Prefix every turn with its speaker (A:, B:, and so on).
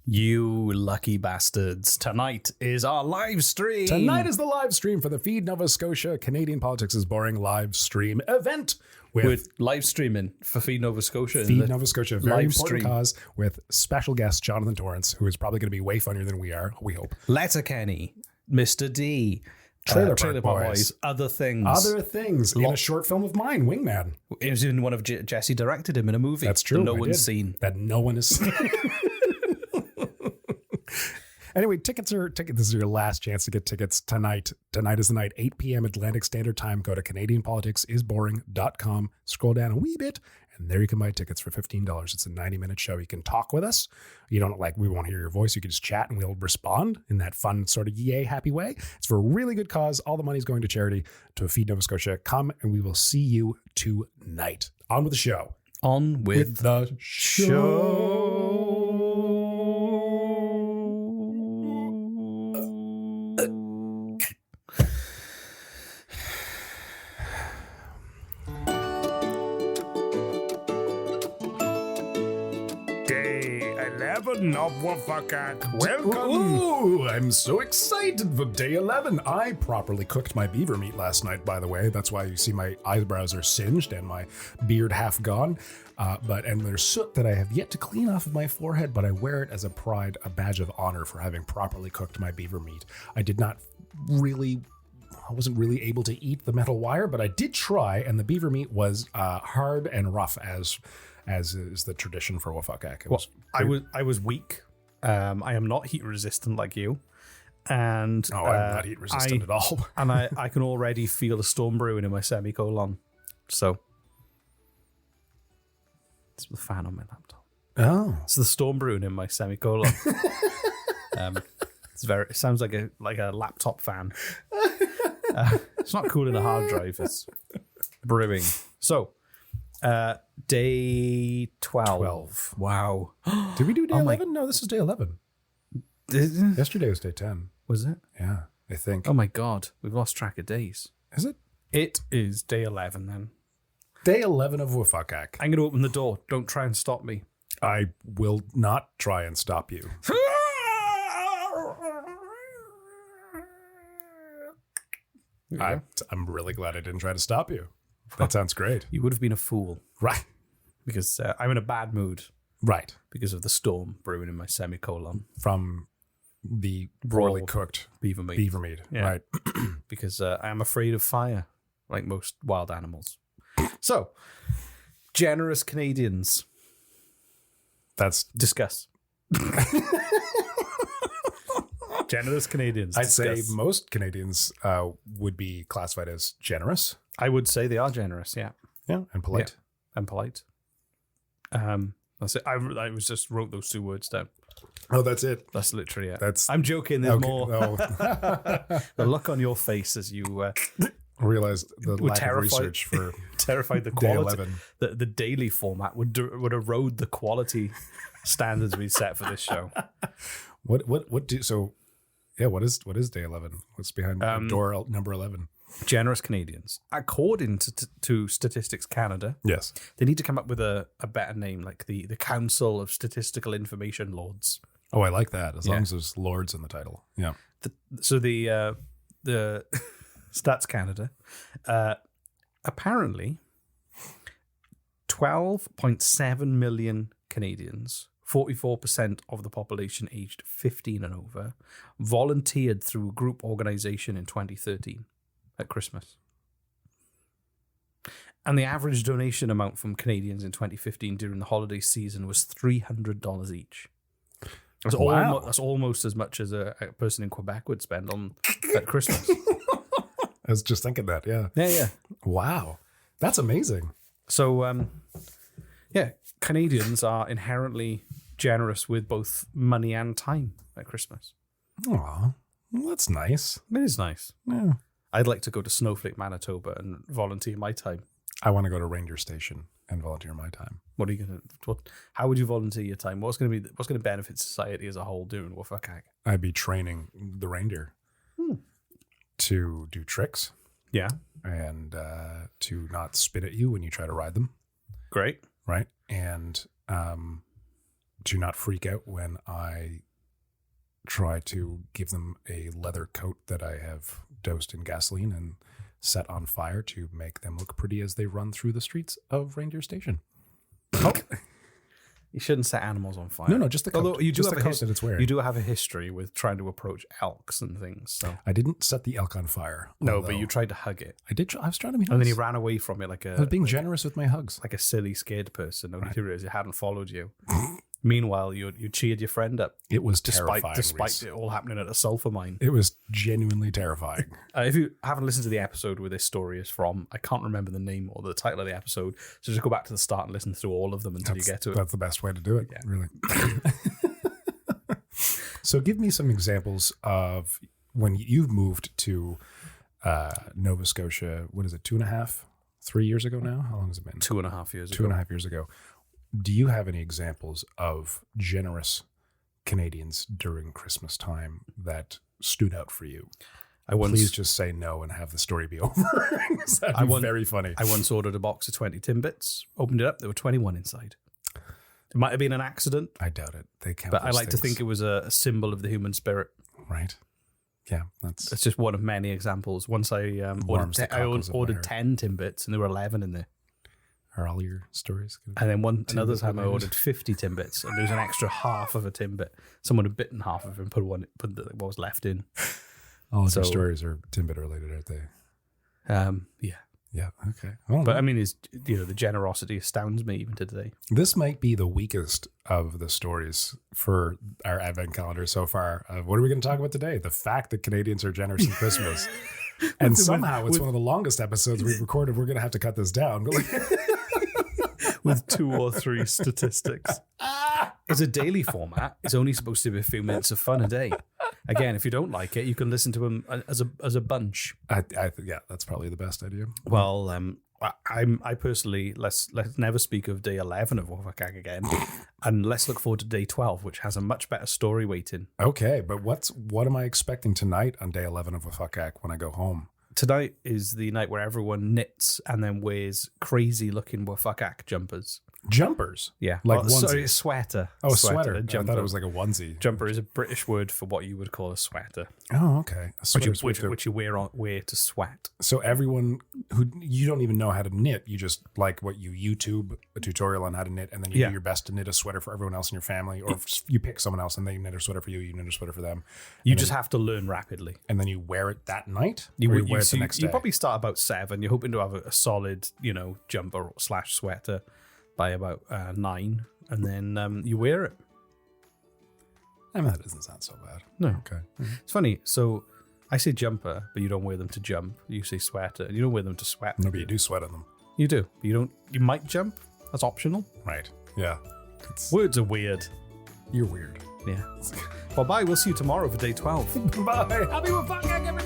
A: You lucky bastards. Tonight is our live stream.
B: Tonight is the live stream for the Feed Nova Scotia Canadian Politics is Boring live stream event.
A: With live streaming for Feed Nova Scotia.
B: Feed Nova Scotia, very important
A: stream.
B: cause, with special guest Jonathan Torrance, who is probably going to be way funnier than we are, we hope.
A: Letterkenny, Mr. D,
B: Trailer Park Boys,
A: Other Things.
B: In a short film of mine, Wingman.
A: It was in one of Jesse directed him in a movie.
B: That's true.
A: That no one's seen.
B: That no one has seen. Anyway, tickets. This is your last chance to get tickets tonight. Tonight is the night, 8 p.m. Atlantic Standard Time. Go to CanadianPoliticsIsBoring.com. Scroll down a wee bit, and there you can buy tickets for $15. It's a 90-minute show. You can talk with us. We won't hear your voice. You can just chat, and we'll respond in that fun sort of yay happy way. It's for a really good cause. All the money's going to charity to Feed Nova Scotia. Come, and we will see you tonight. On with the show.
A: On with
B: the show.
C: Day 11 of WFUCAC. Welcome.
B: Ooh, I'm so excited for day 11. I properly cooked my beaver meat last night, by the way. That's why you see my eyebrows are singed and my beard half gone. And there's soot that I have yet to clean off of my forehead, but I wear it as a pride, a badge of honor for having properly cooked my beaver meat. I wasn't really able to eat the metal wire, but I did try, and the beaver meat was hard and rough as is the tradition for WFUCAC.
A: I was weak. I am not heat resistant like you. And
B: I'm not heat resistant at all.
A: And I can already feel a storm brewing in my semicolon. So it's the fan on my laptop.
B: Oh.
A: It's the storm brewing in my semicolon. It sounds like a laptop fan. It's not cooling a hard drive. It's brewing. So, day 12. Wow.
B: Did we do day 11? No, this is day 11. Yesterday was day 10.
A: Was it?
B: Yeah, I think.
A: Oh my God. We've lost track of days.
B: Is it?
A: It is day 11 then.
B: Day 11 of WFUCAC.
A: I'm going to open the door. Don't try and stop me.
B: I will not try and stop you. I'm really glad I didn't try to stop you. That sounds great.
A: You would have been a fool.
B: Right.
A: Because I'm in a bad mood.
B: Right.
A: Because of the storm brewing in my semicolon.
B: From the poorly cooked
A: beaver meat. Yeah.
B: Right.
A: Because I am afraid of fire, like most wild animals. So, generous Canadians.
B: That's...
A: Discuss. Generous Canadians.
B: I'd say most Canadians would be classified as generous.
A: I would say they are generous, yeah.
B: Yeah, and polite.
A: Yeah, and polite. That's it. I was just wrote those two words down.
B: Oh, that's it.
A: That's literally it.
B: That's...
A: I'm joking. There's
B: okay.
A: more.
B: Oh.
A: The look on your face as you
B: realized the lack of research for
A: terrified the
B: day
A: quality.
B: 11.
A: The daily format would erode the quality standards we set for this show.
B: What is day 11? What's behind door number 11?
A: Generous Canadians. According to Statistics Canada,
B: yes,
A: they need to come up with a better name, like the Council of Statistical Information Lords.
B: Oh, I like that. As long as there's lords in the title. Yeah.
A: The Stats Canada, apparently 12.7 million Canadians, 44% of the population aged 15 and over, volunteered through a group organization in 2013 at Christmas. And the average donation amount from Canadians in 2015 during the holiday season was $300 each. That's almost as much as a person in Quebec would spend at Christmas.
B: I was just thinking that, yeah.
A: Yeah.
B: Wow. That's amazing.
A: So, Canadians are inherently generous with both money and time at Christmas.
B: Aw, well, that's nice.
A: It is nice.
B: Yeah.
A: I'd like to go to Snowflake, Manitoba and volunteer my time.
B: I want to go to Reindeer Station and volunteer my time.
A: What are you going to... How would you volunteer your time? What's going to benefit society as a whole doing WFUCAC?
B: I'd be training the reindeer to do tricks.
A: Yeah.
B: And to not spit at you when you try to ride them.
A: Great.
B: Right. And to not freak out when I try to give them a leather coat that I have doused in gasoline and set on fire to make them look pretty as they run through the streets of Reindeer Station. Oh.
A: You shouldn't set animals on fire.
B: No, just the coat.
A: Although you do
B: just
A: have
B: the coat that it's wearing.
A: You do have a history with trying to approach elks and things. So
B: I didn't set the elk on fire.
A: no, but you tried to hug it.
B: I did. I was trying to be nice.
A: And then he ran away from it like
B: I was being generous with my hugs.
A: like a silly, scared person. Only to realize it hadn't followed you. Meanwhile, you cheered your friend up.
B: It was terrifying.
A: Despite it all happening at a sulfur mine.
B: It was genuinely terrifying.
A: If you haven't listened to the episode where this story is from, I can't remember the name or the title of the episode. So just go back to the start and listen through all of them until you get to it.
B: That's the best way to do it, really. So give me some examples of when you've moved to Nova Scotia, what is it, 3 years ago now? How long has it been?
A: 2.5 years ago.
B: 2.5 years ago. Do you have any examples of generous Canadians during Christmas time that stood out for you? Please just say no and have the story be over. That'd be very funny.
A: I once ordered a box of 20 Timbits, opened it up, there were 21 inside. It might have been an accident.
B: I doubt it. They count.
A: But I like to think it was a symbol of the human spirit.
B: Right. Yeah, that's
A: just one of many examples. Once I ordered 10 Timbits and there were 11 in there.
B: Are all your stories good?
A: And then another time I ordered 50 Timbits and there was an extra half of a Timbit. Someone had bitten half of it and put what was left in.
B: All of your stories are Timbit related, aren't they?
A: Yeah.
B: Yeah, okay.
A: But I mean, the generosity astounds me even to today.
B: This might be the weakest of the stories for our advent calendar so far. What are we going to talk about today? The fact that Canadians are generous in Christmas. And somehow it's one of the longest episodes we've recorded. We're going to have to cut this down.
A: With 2 or 3 statistics. It's a daily format. It's only supposed to be a few minutes of fun a day. Again, if you don't like it, you can listen to them as a bunch.
B: Yeah, that's probably the best idea.
A: Well, I personally let's never speak of day 11 of WFUCAC again, and let's look forward to day 12, which has a much better story waiting.
B: Okay, but what am I expecting tonight on day 11 of WFUCAC when I go home?
A: Tonight is the night where everyone knits and then wears crazy looking WFUCAC jumpers.
B: Jumpers?
A: Yeah.
B: Like
A: onesies. Sorry, sweater.
B: Oh, sweater.
A: I
B: thought it was like a onesie.
A: Jumper is a British word for what you would call a sweater.
B: Oh, okay.
A: Which you wear to sweat.
B: So everyone who you don't even know how to knit, you just like what you YouTube a tutorial on how to knit, and then you do your best to knit a sweater for everyone else in your family, or you pick someone else and they knit a sweater for you, you knit a sweater for them.
A: You just have to learn rapidly.
B: And then you wear it that night?
A: You
B: wear it the next day?
A: You probably start about 7. You're hoping to have a solid, jumper / sweater by about 9, and then you wear it.
B: I mean, that doesn't sound so bad.
A: No.
B: Okay.
A: Mm-hmm. It's funny. So I say jumper, but you don't wear them to jump. You say sweater, and you don't wear them to sweat.
B: No, but you do sweat on them.
A: You do. But you don't. You might jump. That's optional.
B: Right. Yeah.
A: Words are weird.
B: You're weird.
A: Yeah. Well, bye. We'll see you tomorrow for day 12.
B: Bye. Happy WFUCAC, everybody.